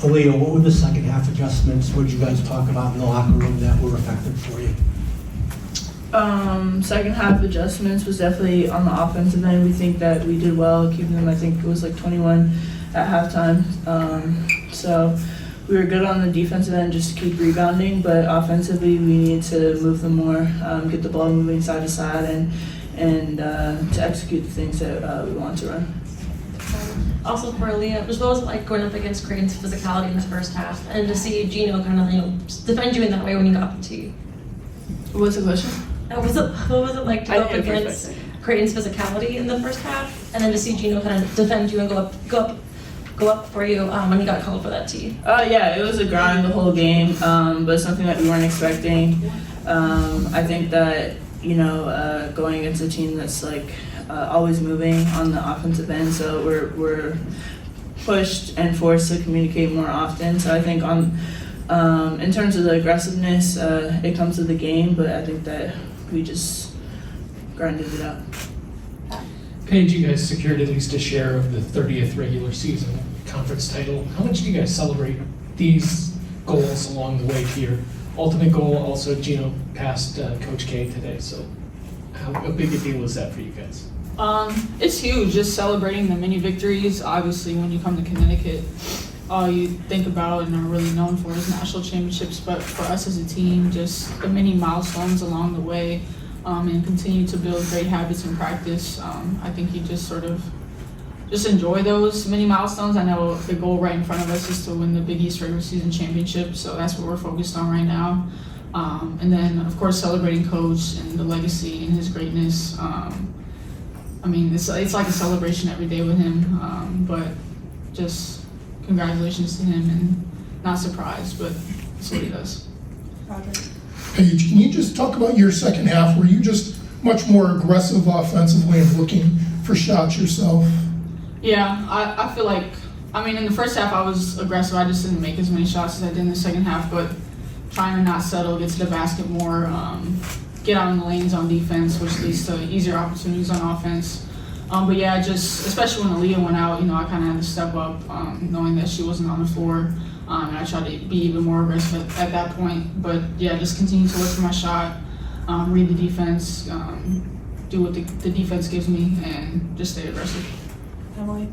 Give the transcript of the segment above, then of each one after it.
Aaliyah, what were the second half adjustments? What did you guys talk about in the locker room that were effective for you? Second half adjustments was definitely on the offensive end. We think that we did well, keeping them, I think it was like 21 at halftime. So we were good on the defensive end, just to keep rebounding, but offensively we need to move them more, get the ball moving side to side, and to execute the things that we want to run. Also for Aaliyah, what was it like going up against Creighton's physicality in the first half, and to see Gino kind of defend you in that way when you got the tee? What's the question? What was it like to go up against Creighton's physicality in the first half, and then to see Gino kind of defend you and go up for you when you got called for that tee? Yeah, it was a grind the whole game, but something that we weren't expecting. I think that going against a team that's like always moving on the offensive end, so we're pushed and forced to communicate more often. So I think in terms of the aggressiveness, it comes with the game, but I think that we just grinded it out. Paige, you guys secured at least a share of the 30th regular season conference title. How much do you guys celebrate these goals along the way to your ultimate goal? Also, Gino passed Coach K today, so how big a deal is that for you guys? It's huge, just celebrating the mini victories. Obviously, when you come to Connecticut, all you think about and are really known for is national championships, but for us as a team, just the many milestones along the way, and continue to build great habits in practice. I think you just sort of just enjoy those many milestones. I know the goal right in front of us is to win the Big East regular season championship, so that's what we're focused on right now. And then, of course, celebrating Coach and the legacy and his greatness. It's like a celebration every day with him, but just congratulations to him, and not surprised, but that's what he does. Roger. Paige, can you just talk about your second half? Were you just much more aggressive offensively and looking for shots yourself? Yeah, I feel like, in the first half I was aggressive. I just didn't make as many shots as I did in the second half, but trying to not settle, get to the basket more, get out in the lanes on defense, which leads to easier opportunities on offense. But yeah, just especially when Aaliyah went out, I kind of had to step up, knowing that she wasn't on the floor. And I tried to be even more aggressive at that point. But yeah, just continue to look for my shot, read the defense, do what the defense gives me, and just stay aggressive. Emily?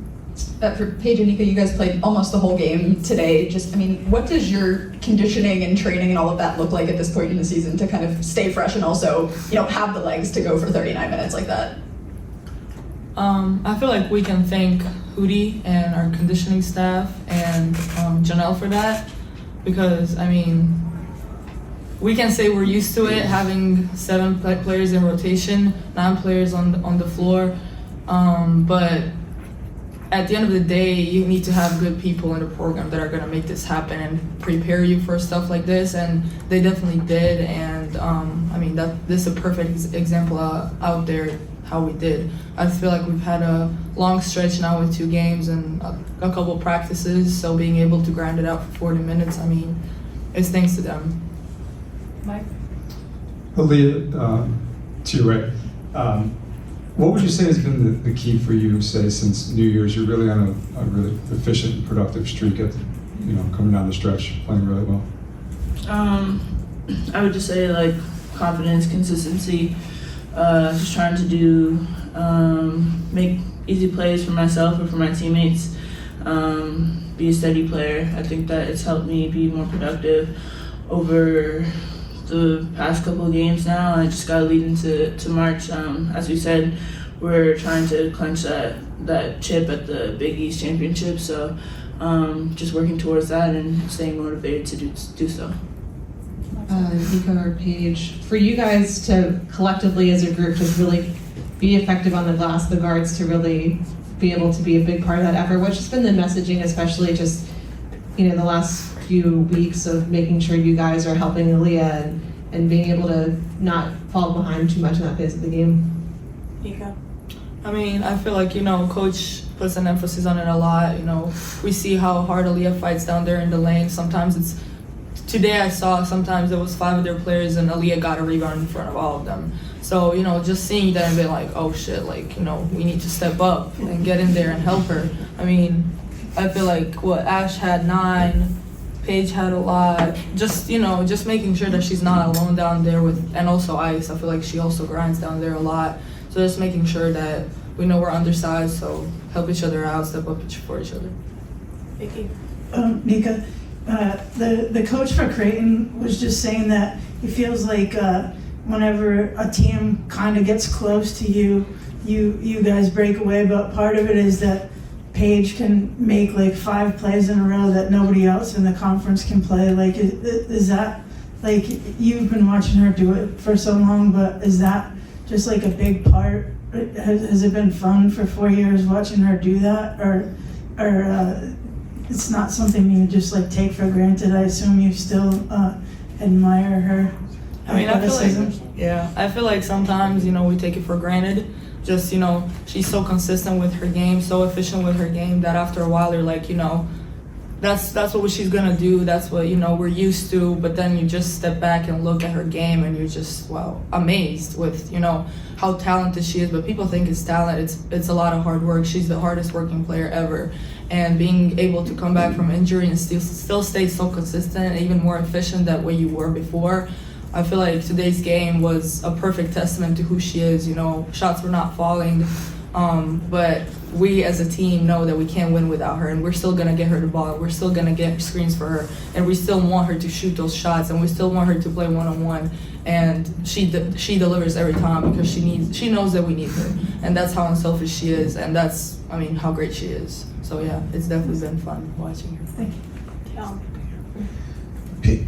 For Paige and Nika, you guys played almost the whole game today. What does your conditioning and training and all of that look like at this point in the season to kind of stay fresh and also, have the legs to go for 39 minutes like that? I feel like we can thank Hootie and our conditioning staff and Janelle for that, because we can say we're used to it, having 7 players in rotation, 9 players on the floor, but at the end of the day, you need to have good people in the program that are going to make this happen and prepare you for stuff like this, and they definitely did. And this is a perfect example out there how we did. I feel like we've had a long stretch now with 2 games and a couple practices, so being able to grind it out for 40 minutes, it's thanks to them. Mike? Aaliyah, to you, right? What would you say has been the key for you, say, since New Year's? You're really on a really efficient and productive streak at, coming down the stretch, playing really well. I would just say confidence, consistency, just trying to make easy plays for myself and for my teammates, be a steady player. I think that it's helped me be more productive over the past couple of games now. I just got to lead into March. As we said, we're trying to clinch that chip at the Big East Championship, so just working towards that and staying motivated to do so. Nika or Paige, for you guys to collectively as a group just really be effective on the glass, the guards to really be able to be a big part of that effort, what's just been the messaging, especially just the last few weeks of making sure you guys are helping Aaliyah and being able to not fall behind too much in that phase of the game? Nika? I feel like, Coach puts an emphasis on it a lot. We see how hard Aaliyah fights down there in the lane. Sometimes today I saw sometimes there was 5 of their players and Aaliyah got a rebound in front of all of them. So, just seeing that and being like, oh shit, we need to step up and get in there and help her. I feel like Ash had 9, Paige had a lot. Just just making sure that she's not alone down there and also Ice. I feel like she also grinds down there a lot. So just making sure that we know we're undersized, so help each other out, step up for each other. Vicky. Nika, the coach for Creighton was just saying that he feels like whenever a team kind of gets close to you guys break away, but part of it is that Paige can make like 5 plays in a row that nobody else in the conference can play. Like, is that, like, you've been watching her do it for so long, but is that just like a big part? Has it been fun for 4 years watching her do that, or it's not something you just like take for granted? I assume you still admire her athleticism. I feel like sometimes we take it for granted. Just she's so consistent with her game, so efficient with her game that after a while you're like that's what she's gonna do. That's what we're used to. But then you just step back and look at her game, and you're just amazed with how talented she is. But people think it's talent. It's a lot of hard work. She's the hardest working player ever, and being able to come back from injury and still stay so consistent and even more efficient than what you were before. I feel like today's game was a perfect testament to who she is. Shots were not falling, but we as a team know that we can't win without her, and we're still gonna get her the ball. We're still gonna get screens for her, and we still want her to shoot those shots, and we still want her to play one-on-one. And she delivers every time because she knows that we need her, and that's how unselfish she is, and that's how great she is. So yeah, it's definitely been fun watching her. Thank you.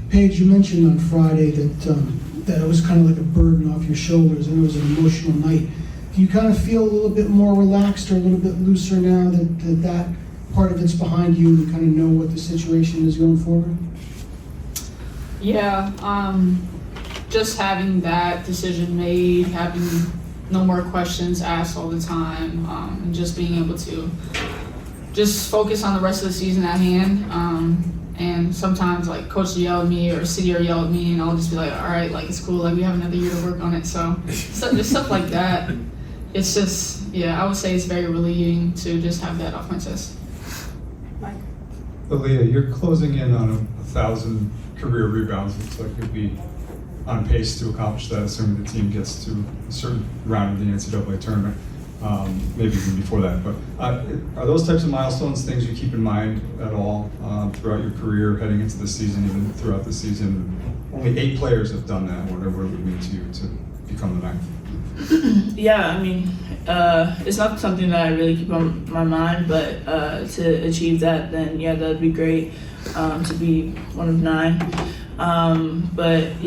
Paige, you mentioned on Friday that it was kind of like a burden off your shoulders and it was an emotional night. Do you kind of feel a little bit more relaxed or a little bit looser now that part of it's behind you and you kind of know what the situation is going forward? Yeah, just having that decision made, having no more questions asked all the time, and just being able to just focus on the rest of the season at hand. And sometimes like coach will yell at me or City will yell at me and I'll just be like, all right, like it's cool, like we have another year to work on it. So just stuff like that. It's just, I would say it's very relieving to just have that off my chest. Mike. Aaliyah, you're closing in on 1,000 career rebounds. Looks like you'll be on pace to accomplish that, assuming the team gets to a certain round of the NCAA tournament. Maybe even before that, but are those types of milestones things you keep in mind at all throughout your career, heading into the season, even throughout the season? Only 8 players have done that, whatever it would mean to you to become the 9th. It's not something that I really keep on my mind, but to achieve that, then that'd be great, to be one of 9. But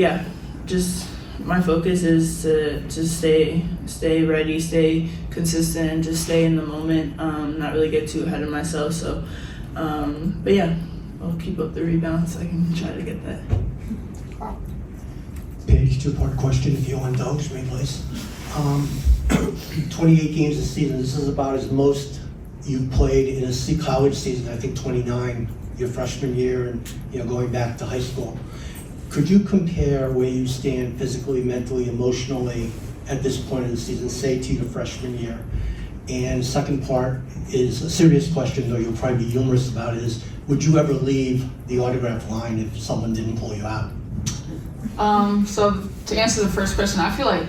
just my focus is to stay ready, stay consistent, and just stay in the moment, not really get too ahead of myself. So, I'll keep up the rebounds. I can try to get that. Paige, 2-part question, if you'll indulge me, please. 28 games this season. This is about as most you've played in a college season. I think 29 your freshman year, and going back to high school. Could you compare where you stand physically, mentally, emotionally at this point of the season, say to your freshman year? And second part is a serious question, though you'll probably be humorous about it, is would you ever leave the autograph line if someone didn't pull you out? So to answer the first question, I feel like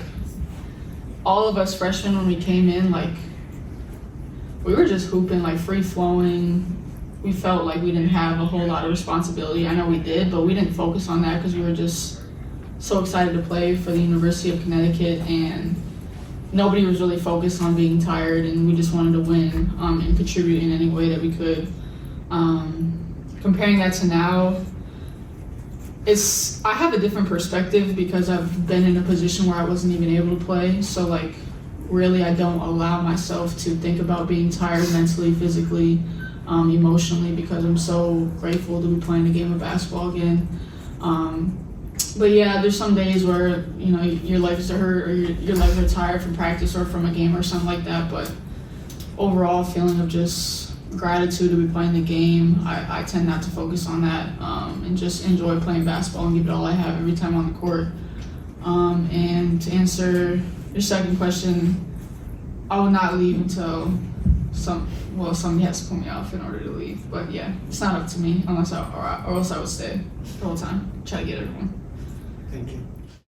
all of us freshmen when we came in, like we were just hooping, like free flowing. We felt like we didn't have a whole lot of responsibility. I know we did, but we didn't focus on that because we were just so excited to play for the University of Connecticut, and nobody was really focused on being tired, and we just wanted to win and contribute in any way that we could. Comparing that to now, I have a different perspective because I've been in a position where I wasn't even able to play. So like, really, I don't allow myself to think about being tired mentally, physically, emotionally, because I'm so grateful to be playing a game of basketball again. But there's some days where your legs are hurt or your legs are tired from practice or from a game or something like that. But overall, feeling of just gratitude to be playing the game. I tend not to focus on that and just enjoy playing basketball and give it all I have every time on the court. And to answer your second question, I will not leave until somebody has to pull me off in order to leave. But yeah, it's not up to me or else I would stay the whole time. Try to get everyone. Thank you.